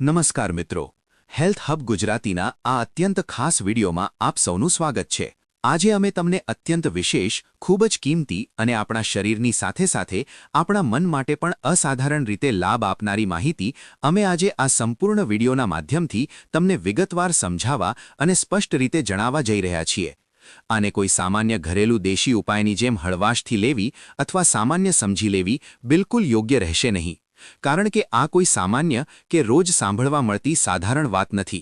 નમસ્કાર મિત્રો, health hub ગુજરાતીના આ અત્યંત ખાસ વિડીયોમાં આપ સૌનું સ્વાગત છે। આજે અમે તમને અત્યંત વિશેષ, ખૂબ જ કિંમતી અને આપણા શરીરની સાથે સાથે આપણા મન માટે પણ અસાધારણ રીતે લાભ આપનારી માહિતી અમે આજે આ સંપૂર્ણ વિડીયોના માધ્યમથી તમને વિગતવાર સમજાવવા અને સ્પષ્ટ રીતે જણાવવા જઈ રહ્યા છીએ। આને કોઈ સામાન્ય ઘરેલું દેશી ઉપાયની જેમ હળવાશથી લેવી અથવા સામાન્ય સમજી લેવી બિલકુલ યોગ્ય રહેશે નહીં, કારણ કે આ કોઈ સામાન્ય કે રોજ સાંભળવા મળતી સાધારણ વાત નથી,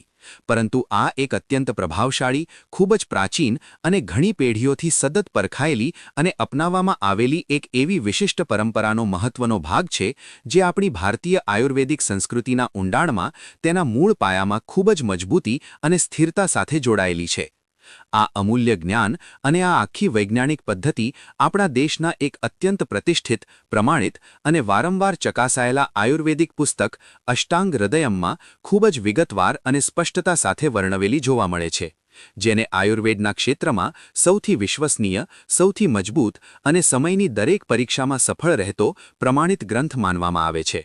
પરંતુ આ એક અત્યંત પ્રભાવશાળી, ખૂબ જ પ્રાચીન અને ઘણી પેઢીઓથી સતત પરખાયેલી અને અપનાવવામાં આવેલી એક એવી વિશિષ્ટ પરંપરાનો મહત્વનો ભાગ છે, જે આપણી ભારતીય આયુર્વેદિક સંસ્કૃતિના ઊંડાણમાં, તેના મૂળ પાયામાં ખૂબ જ મજબૂતી અને સ્થિરતા સાથે જોડાયેલી છે। આ અમૂલ્ય જ્ઞાન અને આ આખી વૈજ્ઞાનિક પદ્ધતિ આપણા દેશના એક અત્યંત પ્રતિષ્ઠિત, પ્રમાણિત અને વારંવાર ચકાસાયેલા આયુર્વેદિક પુસ્તક અષ્ટાંગ હૃદયમમાં ખૂબ જ વિગતવાર અને સ્પષ્ટતા સાથે વર્ણવેલી જોવા મળે છે, જેને આયુર્વેદના ક્ષેત્રમાં સૌથી વિશ્વસનીય, સૌથી મજબૂત અને સમયની દરેક પરીક્ષામાં સફળ રહેતો પ્રમાણિત ગ્રંથ માનવામાં આવે છે।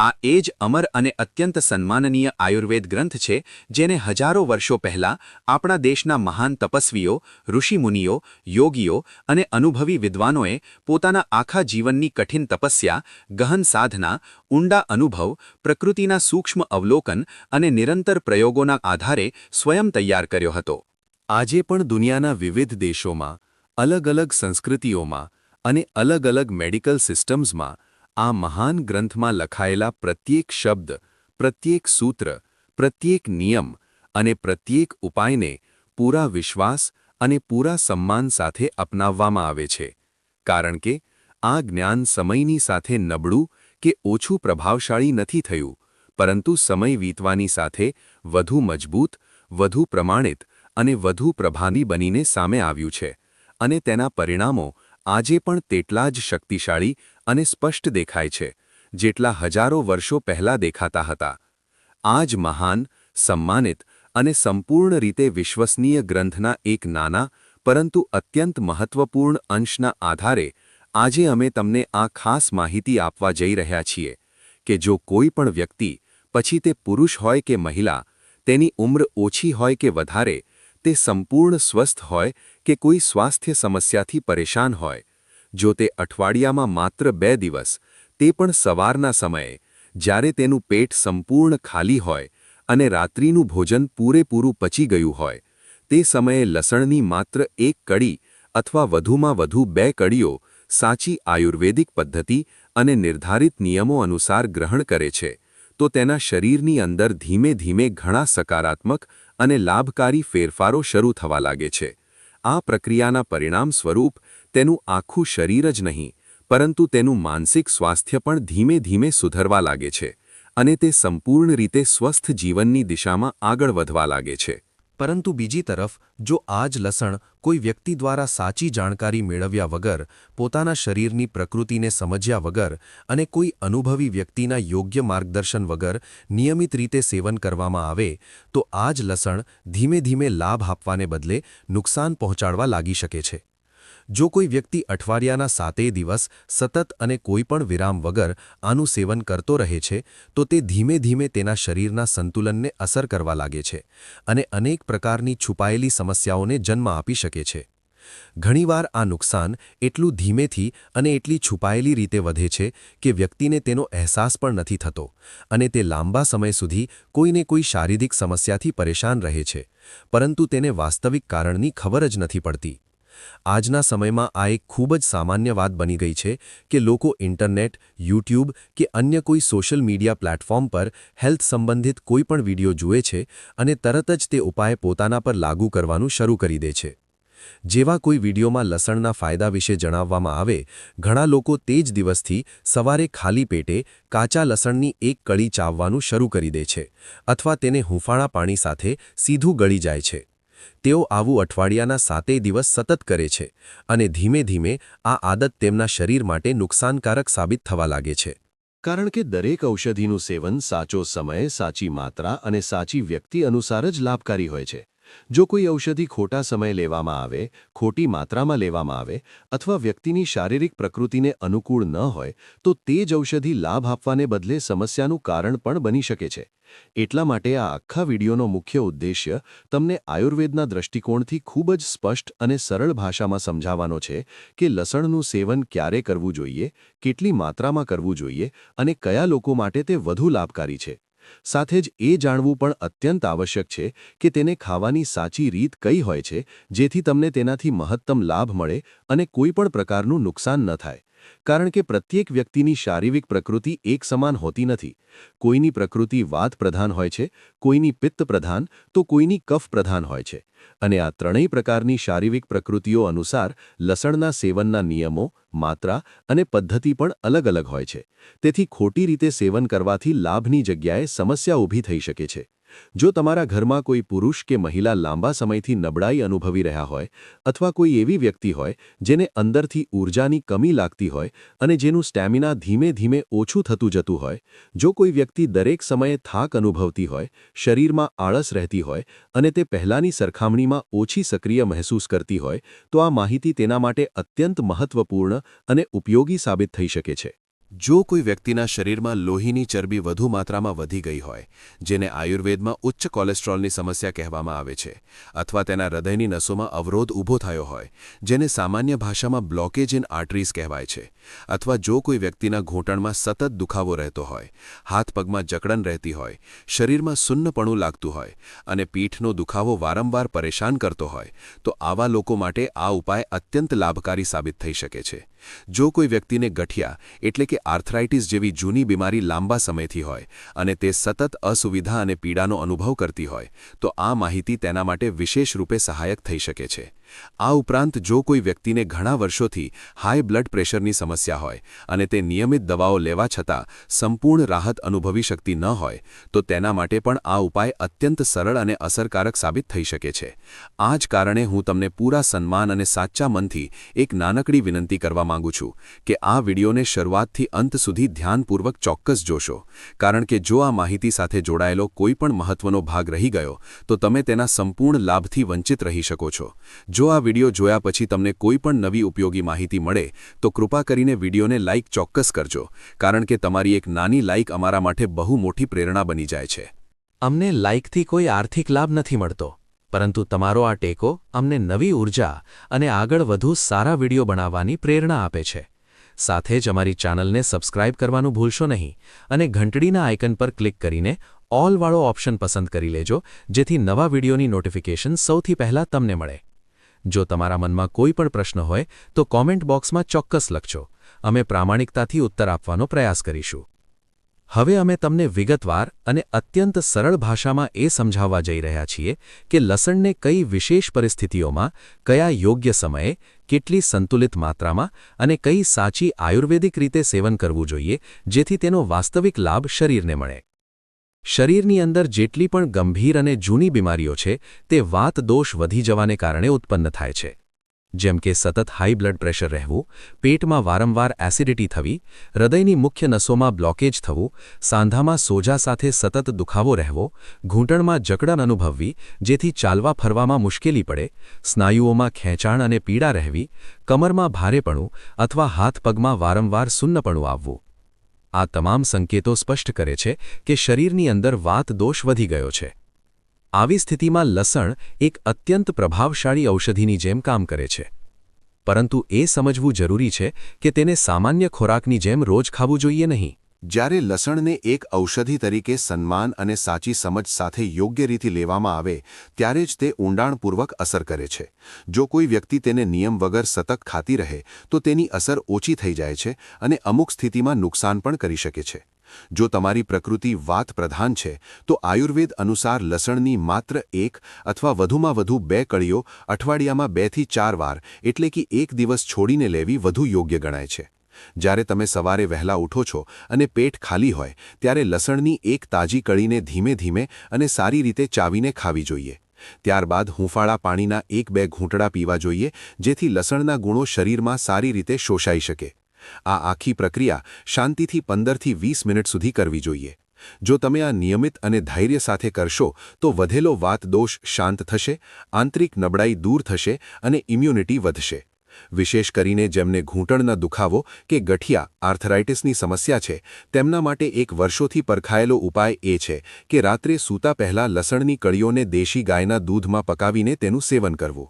આ એ જ અમર અને અત્યંત સન્માનનીય આયુર્વેદ ગ્રંથ છે, જેને હજારો વર્ષો પહેલાં આપણા દેશના મહાન તપસ્વીઓ, ઋષિમુનિઓ, યોગીઓ અને અનુભવી વિદ્વાનોએ પોતાના આખા જીવનની કઠિન તપસ્યા, ગહન સાધના, ઊંડા અનુભવ, પ્રકૃતિના સૂક્ષ્મ અવલોકન અને નિરંતર પ્રયોગોના આધારે સ્વયં તૈયાર કર્યો હતો। આજે પણ દુનિયાના વિવિધ દેશોમાં, અલગ અલગ સંસ્કૃતિઓમાં અને અલગ અલગ મેડિકલ સિસ્ટમ્સમાં આ મહાન ગ્રંથમાં લખાયેલા પ્રત્યેક શબ્દ, પ્રત્યેક સૂત્ર, પ્રત્યેક નિયમ અને પ્રત્યેક ઉપાયને પૂરા વિશ્વાસ અને પૂરા સન્માન સાથે અપનાવવામાં આવે છે, કારણ કે આ જ્ઞાન સમયની સાથે નબળું કે ઓછું પ્રભાવશાળી નથી થયું, પરંતુ સમય વીતવાની સાથે વધુ મજબૂત, વધુ પ્રમાણિત અને વધુ પ્રભાવી બનીને સામે આવ્યું છે, અને તેના પરિણામો આજે પણ તેટલા જ શક્તિશાળી અને સ્પષ્ટ દેખાય છે, જેટલા હજારો વર્ષો પહેલાં દેખાતા હતા। આ જ મહાન, સન્માનિત અને સંપૂર્ણ રીતે વિશ્વસનીય ગ્રંથના એક નાના પરંતુ અત્યંત મહત્વપૂર્ણ અંશના આધારે આજે અમે તમને આ ખાસ માહિતી આપવા જઈ રહ્યા છીએ કે જો કોઈ પણ વ્યક્તિ, પછી તે પુરુષ હોય કે મહિલા, તેની ઉંમર ઓછી હોય કે વધારે, તે સંપૂર્ણ સ્વસ્થ હોય કે કોઈ સ્વાસ્થ્ય સમસ્યાથી પરેશાન હોય, જો તે અઠવાડિયામાં માત્ર 2 દિવસ, તે પણ સવારના સમયે, જ્યારે તેનું પેટ સંપૂર્ણ ખાલી હોય અને રાત્રિનું ભોજન પૂરેપૂરું પચી ગયું હોય, તે સમયે લસણની માત્ર 1 કડી અથવા વધુમાં વધુ 2 કડીઓ સાચી આયુર્વેદિક પદ્ધતિ અને નિર્ધારિત નિયમો અનુસાર ગ્રહણ કરે છે, તો તેના શરીરની અંદર ધીમે ધીમે ઘણા સકારાત્મક અને લાભકારી ફેરફારો શરૂ થવા લાગે છે। આ પ્રક્રિયાના પરિણામ સ્વરૂપ તેનું આખું શરીર જ નહીં, પરંતુ તેનું માનસિક સ્વાસ્થ્ય પણ ધીમે ધીમે સુધરવા લાગે છે અને તે સંપૂર્ણ રીતે સ્વસ્થ જીવનની દિશામાં આગળ વધવા લાગે છે। પરંતુ બીજી તરફ, જો આ જ લસણ કોઈ વ્યક્તિ દ્વારા સાચી જાણકારી મેળવ્યા વગર, પોતાના શરીરની પ્રકૃતિને સમજ્યા વગર અને કોઈ અનુભવી વ્યક્તિના યોગ્ય માર્ગદર્શન વગર નિયમિત રીતે સેવન કરવામાં આવે, તો આ જ લસણ ધીમે ધીમે લાભ આપવાને બદલે નુકસાન પહોંચાડવા લાગી શકે છે। જો કોઈ વ્યક્તિ અઠવાડિયાના 7 દિવસ સતત અને કોઈ પણ વિરામ વગર આનું સેવન કરતો રહે છે, તો તે ધીમે ધીમે તેના શરીરના સંતુલનને અસર કરવા લાગે છે અને અનેક પ્રકારની છુપાયેલી સમસ્યાઓને જન્મ આપી શકે છે। ઘણીવાર આ નુકસાન એટલું ધીમેથી અને એટલી છુપાયેલી રીતે વધે છે કે વ્યક્તિને તેનો અહેસાસ પણ નથી થતો અને તે લાંબા સમય સુધી કોઈને કોઈ શારીરિક સમસ્યાથી પરેશાન રહે છે, પરંતુ તેને વાસ્તવિક કારણની ખબર જ નથી પડતી। આજના સમયમાં આ એક ખૂબ જ સામાન્ય વાત બની ગઈ છે કે લોકો ઇન્ટરનેટ, યુટ્યુબ કે અન્ય કોઈ સોશિયલ મીડિયા પ્લેટફોર્મ પર હેલ્થ સંબંધિત કોઈ પણ વિડિયો જુએ છે અને તરત જ તે ઉપાય પોતાના પર લાગુ કરવાનું શરૂ કરી દે છે। જેવા કોઈ વિડિયોમાં લસણના ફાયદા વિશે જણાવવામાં આવે, ઘણા લોકો તે જ દિવસથી સવારે ખાલી પેટે કાચા લસણની 1 કળી ચાવવાનું શરૂ કરી દે છે અથવા તેને હૂંફાળા પાણી સાથે સીધું ગળી જાય છે। તેઓ આવું અઠવાડિયાના 7 દિવસ સતત કરે છે અને ધીમે ધીમે આ આદત તેમના શરીર માટે નુકસાનકારક સાબિત થવા લાગે છે। કારણ કે દરેક ઔષધિનું સેવન સાચો સમય, સાચી માત્રા અને સાચી વ્યક્તિ અનુસાર જ લાભકારી હોય છે। જો કોઈ ઔષધિ ખોટા સમયે લેવામાં આવે, ખોટી માત્રામાં લેવામાં આવે અથવા વ્યક્તિની શારીરિક પ્રકૃતિને અનુકૂળ ન હોય તો તે જ ઔષધિ લાભ આપવાને બદલે સમસ્યાનું કારણ પણ બની શકે છે. એટલા માટે આ આખા વિડીયોનો મુખ્ય ઉદ્દેશ્ય તમને આયુર્વેદના દૃષ્ટિકોણથી ખૂબ જ સ્પષ્ટ અને સરળ ભાષામાં સમજાવવાનો છે કે લસણનું સેવન ક્યારે કરવું જોઈએ, કેટલી માત્રામાં કરવું જોઈએ અને કયા લોકો માટે તે વધુ લાભકારી છે. સાથે જ એ જાણવું પણ અત્યંત આવશ્યક છે કે તેને ખાવાની સાચી રીત કઈ હોય છે જેથી તમને તેનાથી મહત્તમ લાભ મળે અને કોઈ પણ પ્રકારનું નુકસાન ન થાય. કારણ કે પ્રત્યેક વ્યક્તિની શારીરિક પ્રકૃતિ એક સમાન હોતી નથી. કોઈની પ્રકૃતિ વાત પ્રધાન હોય છે, કોઈની પિત્ત પ્રધાન તો કોઈની કફ પ્રધાન હોય છે. અને આ ત્રણેય પ્રકારની શારીરિક પ્રકૃતિઓ અનુસાર લસણના સેવનના નિયમો, માત્રા અને પદ્ધતિ પણ અલગ અલગ હોય છે. તેથી ખોટી રીતે સેવન કરવાથી લાભની જગ્યાએ સમસ્યા ઊભી થઈ શકે છે. જો તમારા ઘરમાં કોઈ પુરુષ કે મહિલા લાંબા સમયથી નબળાઈ અનુભવી રહ્યા હોય અથવા કોઈ એવી વ્યક્તિ હોય જેને અંદરથી ઊર્જાની કમી લાગતી હોય અને જેનું સ્ટેમિના ધીમે ધીમે ઓછું થતું જતું હોય, જો કોઈ વ્યક્તિ દરેક સમયે થાક અનુભવતી હોય, શરીરમાં આળસ રહેતી હોય અને તે પહેલાંની સરખામણીમાં ઓછી સક્રિય મહેસૂસ કરતી હોય તો આ માહિતી તેના માટે અત્યંત મહત્વપૂર્ણ અને ઉપયોગી સાબિત થઈ શકે છે. જો કોઈ વ્યક્તિના શરીરમાં લોહીની ચરબી વધુ માત્રામાં વધી ગઈ હોય, જેને આયુર્વેદમાં ઉચ્ચ કોલેસ્ટ્રોલની સમસ્યા કહેવામાં આવે છે, અથવા તેના હૃદયની નસોમાં અવરોધ ઊભો થયો હોય, જેને સામાન્ય ભાષામાં બ્લોકેજ ઇન આર્ટરીઝ કહેવાય છે, અથવા જો કોઈ વ્યક્તિના ઘૂંટણમાં સતત દુખાવો રહેતો હોય, હાથ પગમાં જકડન રહેતી હોય, શરીરમાં સુન્નપણું લાગતું હોય અને પીઠનો દુખાવો વારંવાર પરેશાન કરતો હોય, તો આવા લોકો માટે આ ઉપાય અત્યંત લાભકારી સાબિત થઈ શકે છે. જો કોઈ વ્યક્તિને ગઠિયા એટલે કે આર્થરાઇટિસ જેવી જૂની બીમારી લાંબા સમયથી હોય અને તે સતત અસુવિધા અને પીડાનો અનુભવ કરતી હોય તો આ માહિતી તેના માટે વિશેષ રૂપે સહાયક થઈ શકે છે. આ ઉપરાંત જો કોઈ વ્યક્તિને ઘણા વર્ષોથી હાઈ બ્લડ પ્રેશરની સમસ્યા હોય અને તે નિયમિત દવાઓ લેવા છતાં સંપૂર્ણ રાહત અનુભવી શકતી ન હોય તો તેના માટે પણ આ ઉપાય અત્યંત સરળ અને અસરકારક સાબિત થઈ શકે છે. આ જ કારણે હું તમને પૂરા સન્માન અને સાચા મનથી એક નાનકડી વિનંતી કરવા માંગુ છું કે આ વિડીયોને શરૂઆતથી અંત સુધી ધ્યાનપૂર્વક ચોક્કસ જોશો, કારણ કે જો આ માહિતી સાથે જોડાયેલો કોઈ પણ મહત્વનો ભાગ રહી ગયો તો તમે તેના સંપૂર્ણ લાભથી વંચિત રહી શકો છો. જો આ વિડીયો જોયા પછી તમને કોઈ પણ નવી ઉપયોગી માહિતી મળે તો કૃપા કરીને વિડીયોને લાઇક ચોક્કસ કરજો, કારણ કે તમારી એક નાની લાઇક અમારા માટે બહુ મોટી પ્રેરણા બની જાય છે. અમને લાઇકથી કોઈ આર્થિક લાભ નથી મળતો, પરંતુ તમારો આ ટેકો અમને નવી ઊર્જા અને આગળ વધુ સારા વિડીયો બનાવવાની પ્રેરણા આપે છે. સાથે જ અમારી ચેનલને સબસ્ક્રાઇબ કરવાનું ભૂલશો નહીં અને ઘંટડીના આઇકન પર ક્લિક કરીને ઓલ વાળો ઓપ્શન પસંદ કરી લેજો, જેથી નવા વિડીયોની નોટિફિકેશન સૌથી પહેલાં તમને મળે. જો તમારા મનમાં કોઈ પણ પ્રશ્ન હોય તો કોમેન્ટ બોક્સમાં ચોક્કસ લખજો. અમે પ્રામાણિકતાથી ઉત્તર આપવાનો પ્રયાસ કરીશું. હવે અમે તમને વિગતવાર અને અત્યંત સરળ ભાષામાં એ સમજાવવા જઈ રહ્યા છીએ કે લસણને કઈ વિશેષ પરિસ્થિતિઓમાં, કયા યોગ્ય સમયે, કેટલી સંતુલિત માત્રામાં અને કઈ સાચી આયુર્વેદિક રીતે સેવન કરવું જોઈએ જેથી તેનો વાસ્તવિક લાભ શરીરને મળે. શરીરની અંદર જેટલી પણ ગંભીર અને જૂની બીમારીઓ છે તે વાત દોષ વધી જવાને કારણે ઉત્પન્ન થાય છે, જેમ કે સતત હાઈ બ્લડ પ્રેશર રહેવું, પેટમાં વારંવાર એસિડિટી થવી, હૃદયની મુખ્ય નસોમાં બ્લોકેજ થવું, સાંધામાં સોજા સાથે સતત દુખાવો રહેવો, ઘૂંટણમાં જકડન અનુભવવી જેથી ચાલવા ફરવામાં મુશ્કેલી પડે, સ્નાયુઓમાં ખેંચાણ અને પીડા રહેવી, કમરમાં ભારેપણું અથવા હાથ પગમાં વારંવાર સુન્નપણું આવવું. આ તમામ સંકેતો સ્પષ્ટ કરે છે કે શરીરની અંદર વાત દોષ વધી ગયો છે. આવી સ્થિતિમાં લસણ એક અત્યંત પ્રભાવશાળી ઔષધિની જેમ કામ કરે છે, પરંતુ એ સમજવું જરૂરી છે કે તેને સામાન્ય ખોરાકની જેમ રોજ ખાવું જોઈએ નહીં. જ્યારે લસણને એક ઔષધિ તરીકે સન્માન અને સાચી સમજ સાથે યોગ્ય રીતે લેવામાં આવે ત્યારે જ તે ઊંડાણપૂર્વક અસર કરે છે. જો કોઈ વ્યક્તિ તેને નિયમ વગર સતત ખાતી રહે તો તેની અસર ઓછી થઈ જાય છે અને અમુક સ્થિતિમાં નુકસાન પણ કરી શકે છે. જો તમારી પ્રકૃતિ વાત પ્રધાન છે તો આયુર્વેદ અનુસાર લસણની માત્ર 1 અથવા વધુમાં વધુ 2 કળીઓ અઠવાડિયામાં 2 થી 4 વાર એટલે કે એક દિવસ છોડીને લેવી વધુ યોગ્ય ગણાય છે. જ્યારે તમે સવારે વહેલા ઉઠો છો અને પેટ ખાલી હોય ત્યારે લસણની એક તાજી કળીને ધીમે ધીમે અને સારી રીતે ચાવીને ખાવી જોઈએ. ત્યારબાદ હૂંફાળા પાણીના 1-2 ઘૂંટડા પીવા જોઈએ જેથી લસણના ગુણો શરીરમાં સારી રીતે શોષાઈ શકે. આ આખી પ્રક્રિયા શાંતિથી 15 થી 20 મિનિટ સુધી કરવી જોઈએ. જો તમે આ નિયમિત અને ધૈર્ય સાથે કરશો તો વધેલો વાતદોષ શાંત થશે, આંતરિક નબળાઈ દૂર થશે અને ઇમ્યુનિટી વધશે. વિશેષ કરીને જેમને ઘૂંટણના દુખાવો કે ગઠિયા આર્થરાઇટિસની સમસ્યા છે, તેમના માટે એક વર્ષોથી પરખાયેલો ઉપાય એ છે કે રાત્રે સૂતા પહેલાં લસણની કળીઓને દેશી ગાયના દૂધમાં પકાવીને તેનું સેવન કરવું.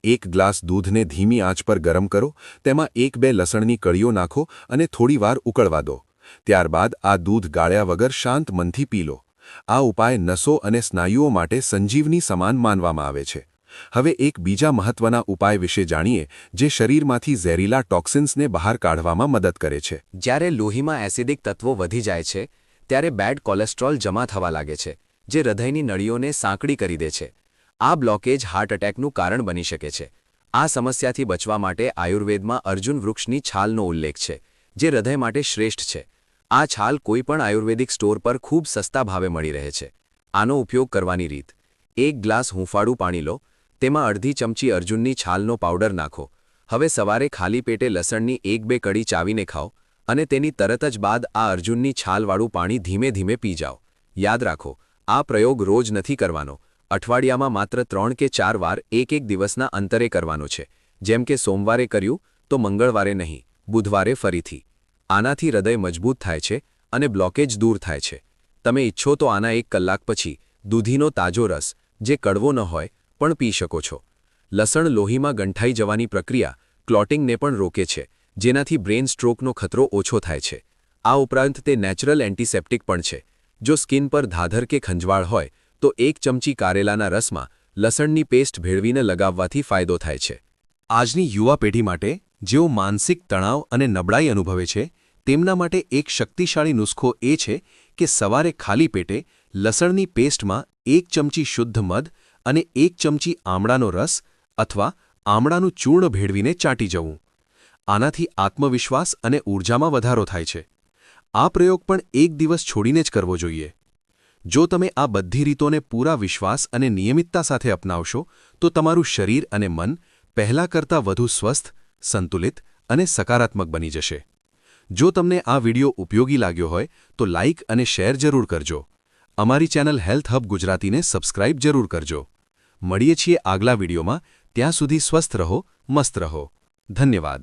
1 ગ્લાસ દૂધને ધીમી આંચ પર ગરમ કરો, તેમાં 1-2 લસણની કળીઓ નાખો અને થોડીવાર ઉકળવા દો. ત્યારબાદ આ દૂધ ગાળ્યા વગર શાંત મનથી પી લો. આ ઉપાય નસો અને સ્નાયુઓ માટે સંજીવની સમાન માનવામાં આવે છે. હવે એક બીજા મહત્વના ઉપાય વિશે જાણીએ જે શરીરમાંથી ઝેરીલા ટોક્સિન્સને બહાર કાઢવામાં મદદ કરે છે. જ્યારે લોહીમાં એસિડિક તત્વો વધી જાય છે ત્યારે બેડ કોલેસ્ટ્રોલ જમા થવા લાગે છે, જે હૃદયની નળીઓને સાંકડી કરી દે છે. આ બ્લોકેજ હાર્ટ એટેકનું કારણ બની શકે છે. આ સમસ્યાથી બચવા માટે આયુર્વેદમાં અર્જુન વૃક્ષની છાલનો ઉલ્લેખ છે, જે હૃદય માટે શ્રેષ્ઠ છે. આ છાલ કોઈપણ આયુર્વેદિક સ્ટોર પર ખૂબ સસ્તા ભાવે મળી રહે છે. આનો ઉપયોગ કરવાની રીત: 1 ગ્લાસ હૂંફાળું પાણી લો, તેમાં અડધી ચમચી અર્જુનની છાલનો પાવડર નાખો. હવે સવારે ખાલી પેટે લસણની 1-2 કળી ચાવીને ખાઓ અને તેની તરત જ બાદ આ અર્જુનની છાલવાળું પાણી ધીમે ધીમે પી જાઓ. યાદ રાખો, આ પ્રયોગ રોજ નથી કરવાનો. અઠવાડિયામાં માત્ર 3 કે 4 વાર 1-1 દિવસના અંતરે કરવાનો છે. જેમ કે સોમવારે કર્યું તો મંગળવારે નહીં, બુધવારે ફરીથી. આનાથી હૃદય મજબૂત થાય છે અને બ્લોકેજ દૂર થાય છે. તમે ઈચ્છો તો આના 1 કલાક પછી દૂધીનો તાજો રસ, જે કડવો ન હોય, પણ પી શકો છો. લસણ લોહીમાં ગંઠાઈ જવાની પ્રક્રિયા ક્લોટિંગને પણ રોકે છે, જેનાથી બ્રેઇન સ્ટ્રોકનો ખતરો ઓછો થાય છે. આ ઉપરાંત તે નેચરલ એન્ટિસેપ્ટિક પણ છે. જો સ્કિન પર ધાધર કે ખંજવાળ હોય તો 1 ચમચી કારેલાના રસમાં લસણની પેસ્ટ ભેળવીને લગાવવાથી ફાયદો થાય છે. આજની યુવા પેઢી માટે, જેઓ માનસિક તણાવ અને નબળાઈ અનુભવે છે, તેમના માટે એક શક્તિશાળી નુસ્ખો એ છે કે સવારે ખાલી પેટે લસણની પેસ્ટમાં 1 ચમચી શુદ્ધ મધ અને 1 ચમચી આમળાનો રસ અથવા આમળાનું ચૂર્ણ ભેળવીને ચાટી જવું. આનાથી આત્મવિશ્વાસ અને ઊર્જામાં વધારો થાય છે. આ પ્રયોગ પણ 1 દિવસ છોડીને જ કરવો જોઈએ. જો તમે આ બધી રીતોને પૂરા વિશ્વાસ અને નિયમિતતા સાથે અપનાવશો તો તમારું શરીર અને મન પહેલાં કરતાં વધુ સ્વસ્થ, સંતુલિત અને સકારાત્મક બની જશે. જો તમને આ વિડિયો ઉપયોગી લાગ્યો હોય તો લાઇક અને શેર જરૂર કરજો. અમારી ચેનલ હેલ્થ હબ ગુજરાતીને સબસ્ક્રાઇબ જરૂર કરજો. મળીએ છીએ આગલા વિડિયોમાં. ત્યાં સુધી સ્વસ્થ રહો, મસ્ત રહો. ધન્યવાદ.